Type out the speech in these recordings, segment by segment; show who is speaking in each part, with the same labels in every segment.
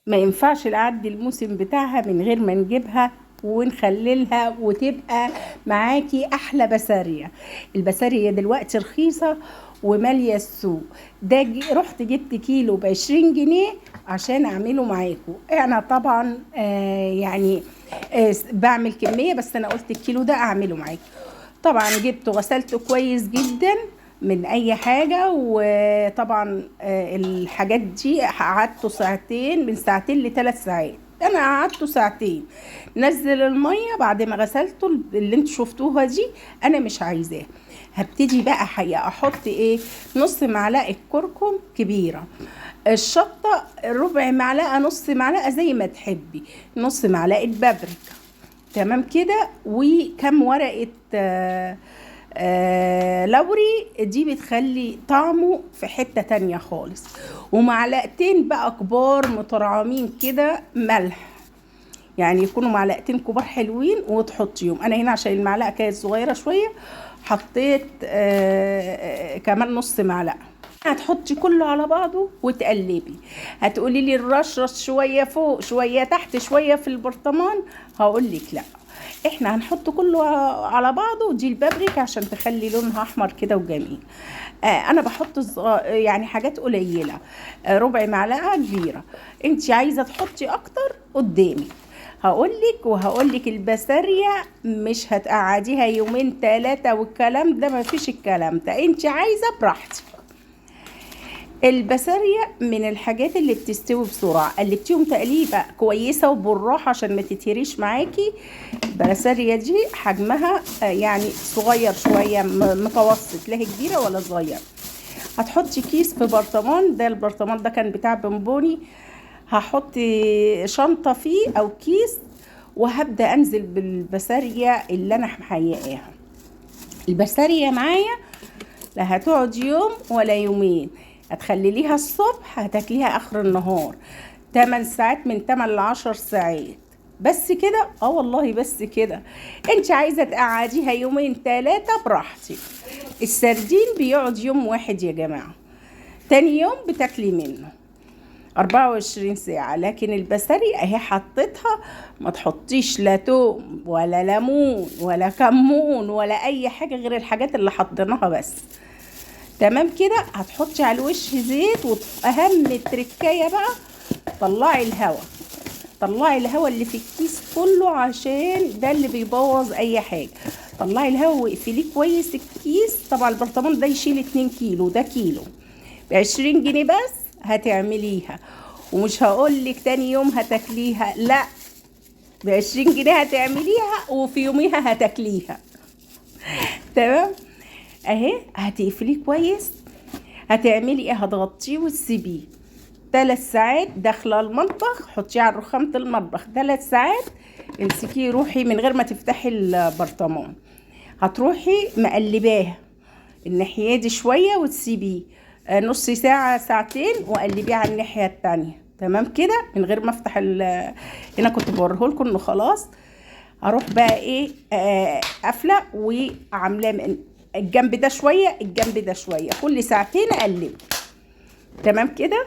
Speaker 1: ما ينفعش نعدي الموسم بتاعها من غير ما نجيبها ونخللها وتبقى معاكي احلى بسارية. البسارية دلوقتي رخيصة ومالية السوق. ده رحت جبت كيلو ب20 جنيه عشان اعمله معاكم. انا طبعا يعني بعمل كمية، بس انا قلت الكيلو ده اعمله معاكم. طبعا جبته غسلته كويس جدا من اي حاجة. وطبعا الحاجات دي قعدته ساعتين، من ساعتين ل3 ساعات. انا قعدته ساعتين. نزل المية بعد ما غسلته اللي انتوا شفتوها دي انا مش عايزاه. هبتدي بقى حقيقة احط ايه، نص معلقة كركم كبيرة، الشطة ربع معلقة، نص معلقة زي ما تحبي، نص معلقة بابريكا، تمام كده، وكم ورقة لوري دي بتخلي طعمه في حتة تانية خالص، ومعلقتين بقى كبار مترعمين كده ملح، يعني يكونوا معلقتين كبار حلوين وتحطيهم. انا هنا عشان المعلقة كانت صغيرة شوية حطيت كمان نص معلقة. هتحطي كله على بعضه وتقلبي. هتقولي لي الرشرش شويه فوق شويه تحت شويه في البرطمان، هقول لك لا، احنا هنحط كله على بعضه. ودي البابريكا عشان تخلي لونها احمر كده وجميل. انا بحط يعني حاجات قليله، ربع معلقه كبيره. انت عايزه تحطي اكتر قدامي هقولك البسارية مش هتقعديها يومين 3 والكلام ده، مفيش الكلام ده، انت عايزه براحتك. البسارية من الحاجات اللي بتستوي بسرعة. قلبتيهم تقليبة كويسة وبالراحة عشان ما تتهريش معاكي. البسارية دي حجمها يعني صغير شوية، متوسط، لا هي كبيرة ولا صغير. هتحطي كيس في برطمان، ده البرطمان ده كان بتاع بونبوني، هحط شنطة فيه او كيس، وهبدأ انزل بالبسارية اللي انا محيقاها. البسارية معايا لا هتقعد يوم ولا يومين، هتخليليها الصبح هتاكليها اخر النهار. 8 ساعات، من 8 ل10 ساعات، بس كده. والله بس كده. انت عايزه تقعديها يومين 3 براحتك. السردين بيقعد يوم واحد يا جماعه، تاني يوم بتاكلي منه 24 ساعة. لكن البساري اهي حطيتها، ما تحطيش لا توم ولا ليمون ولا كمون ولا اي حاجة غير الحاجات اللي حطيناها بس، تمام كده. هتحطي على الوش زيت، واهم التركايه بقى طلعي الهواء اللي في الكيس كله، عشان ده اللي بيبوظ اي حاجه. طلعي الهواء واقفليه كويس الكيس. طبعا البرطمان ده يشيل 2 كيلو، ده كيلو ب20 جنيه بس هتعمليها. ومش هقولك تاني يوم هتاكليها، لا، ب20 جنيه هتعمليها وفي يوميها هتاكليها، تمام. اهي هتقفليه كويس. هتعملي ايه، هتغطيه وتسيبيه 3 ساعات. داخله المطبخ حطيه على رخامه المطبخ 3 ساعات، امسكيه روحي من غير ما تفتحي البرطمان. هتروحي مقلباه الناحيه دي شويه وتسيبيه نص ساعه ساعتين، وقلبيه على الناحيه التانية، تمام كده، من غير ما افتح هنا كنت بوريهولكم انه خلاص. هروح بقى ايه قافله وعاملاه من الجنب ده شويه الجنب ده شويه، كل ساعتين اقلب، تمام كده.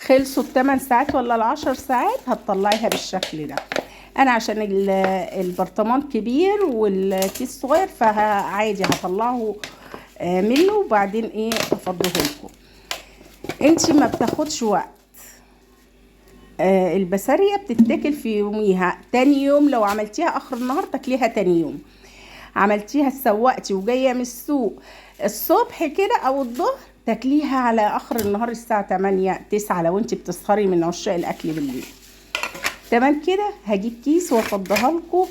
Speaker 1: خلصوا ال8 ساعات ولا ال10 ساعات، هتطلعيها بالشكل ده. انا عشان البرطمان كبير والكيس صغير فعادي هطلعه منه، وبعدين ايه افضيه لكم. انتي ما بتاخدش وقت. البسارية بتتاكل في يوميها. تاني يوم لو عملتيها اخر النهار تاكليها تاني يوم. عملتيها سوقتي وجايه من السوق الصبح كده او الظهر، تاكليها على اخر النهار الساعه 8 9 لو انت بتسهري من عشاق الاكل بالليل، تمام كده. هجيب كيس وافضيها لكم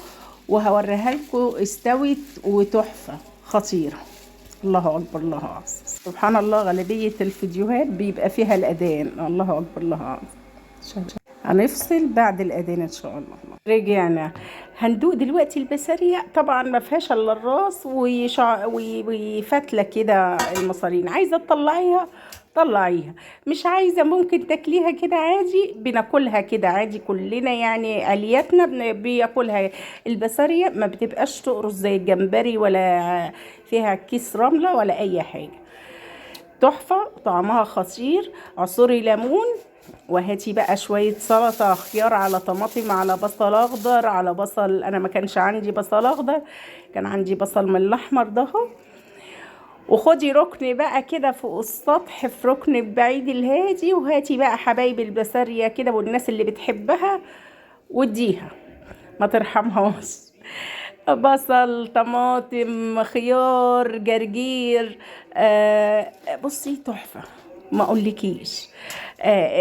Speaker 1: وهوريها لكم استوت وتحفه خطيره. الله اكبر، الله اعظم، سبحان الله. غالبيه الفيديوهات بيبقى فيها الاذان. الله اكبر، الله اعظم. هنفصل بعد الاذان ان شاء الله. رجعنا. هندوق دلوقتي البسارية. طبعا ما فيهاش الا الراس وفتله كده المصارين. عايزه تطلعيها طلعيها، مش عايزه ممكن تاكليها كده عادي. بناكلها كده عادي كلنا، يعني الياتنا بياكلها. البسارية ما بتبقاش تقرص زي الجمبري، ولا فيها كيس رمله ولا اي حاجه. تحفه، طعمها خطير. عصري ليمون وهاتي بقى شوية سلطة، خيار على طماطم على بصل اخضر على بصل، انا ما كانش عندي بصل اخضر، كان عندي بصل من الاحمر ده اهو. وخدي ركن بقى كده فوق السطح، في ركن بعيد الهادي، وهاتي بقى حبايب البسارية كده والناس اللي بتحبها واديها، ما ترحمهاش. بصل، طماطم، خيار، جرجير، بصي تحفة، ما اقولكيش.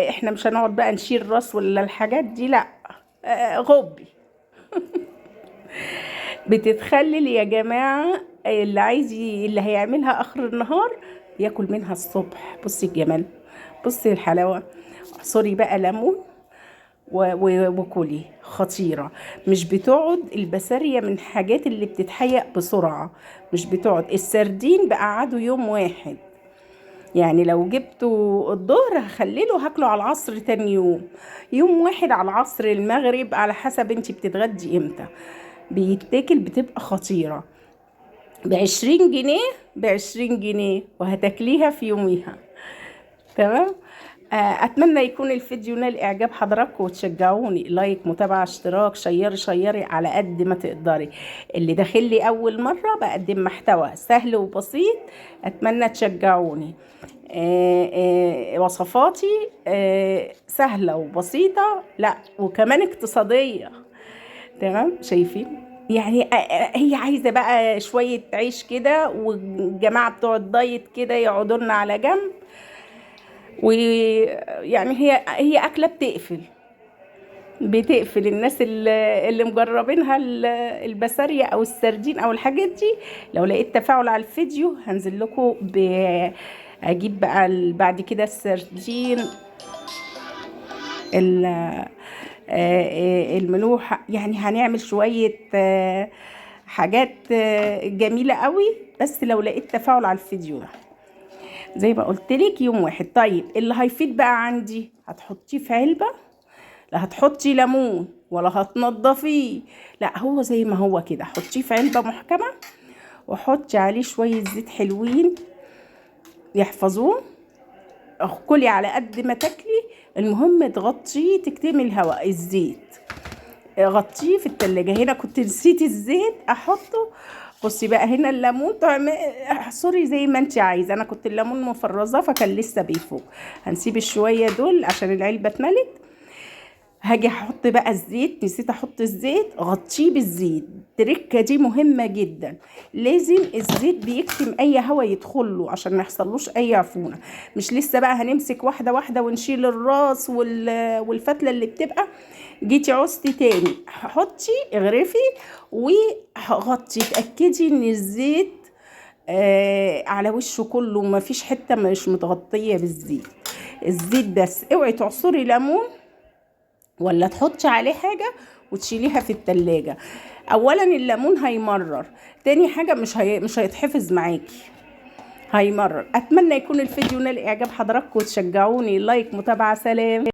Speaker 1: احنا مش هنقعد بقى نشيل راس ولا الحاجات دي، لا. غبي. بتتخلل يا جماعة، اللي عايز اللي هيعملها اخر النهار ياكل منها الصبح. بصي الجمال، بصي الحلاوة. اعصري بقى ليمون وكلي، خطيرة. مش بتقعد البسارية من حاجات اللي بتتحيق بسرعة، مش بتقعد. السردين بقعده يوم واحد، يعني لو جبته الظهر هخلله هاكله على العصر تاني يوم واحد على العصر المغرب، على حسب انتي بتتغدي امتى بيتاكل، بتبقى خطيرة. ب20 جنيه، ب20 جنيه وهتاكليها في يوميها. تمام. اتمنى يكون الفيديو نال اعجاب حضراتكم، وتشجعوني لايك، متابعه، اشتراك، شيري على قد ما تقدري. اللي داخل لي اول مره بقدم محتوى سهل وبسيط، اتمنى تشجعوني. وصفاتي سهله وبسيطه، لا وكمان اقتصاديه. تمام، شايفين يعني. هي عايزه بقى شويه عيش كده، والجماعه بتوع الدايت كده يقعدوا لنا على جنب، ويعني هي أكلة بتقفل الناس اللي مجربينها، البسارية أو السردين أو الحاجات دي. لو لقيت تفاعل على الفيديو هنزل لكم أجيب بقى بعد كده السردين، الملوحة، يعني هنعمل شوية حاجات جميلة قوي، بس لو لقيت تفاعل على الفيديو ده زي ما قلت لك يوم واحد. طيب اللي هيفيد بقى عندي هتحطيه في علبة، لا هتحطي ليمون ولا هتنضفيه، لا هو زي ما هو كده، حطيه في علبة محكمة، وحطي عليه شوية زيت حلوين يحفظوه. كلي على قد ما تاكلي، المهم تغطيه، تكتمي الهواء. الزيت غطيه في التلاجة. هنا كنت نسيت الزيت احطه. بصي بقى هنا الليمون احصري زي ما انت عايزه، انا كنت الليمون مفرزه فكان لسه بيفوق. هنسيب الشويه دول عشان العلبه اتملت. هاجي احط بقى الزيت، نسيت احط الزيت، غطيه بالزيت. التركه دي مهمه جدا، لازم الزيت بيكتم اي هوا يدخله عشان ما يحصلوش اي عفونه. مش لسه بقى هنمسك واحده واحده ونشيل الراس والفتله اللي بتبقى. جيتي عوزتي تاني، حطي اغرفي وغطي، اتاكدي ان الزيت على وشه كله، ما فيش حته مش متغطيه بالزيت. الزيت بس. اوعي تعصري ليمون ولا تحطي عليه حاجة وتشيليها في التلاجة. اولا الليمون هيمرر، تاني حاجة مش هيتحفظ معاكي، هيمرر. اتمنى يكون الفيديو نال اعجاب حضراتكم، وتشجعوني لايك، متابعة، سلام.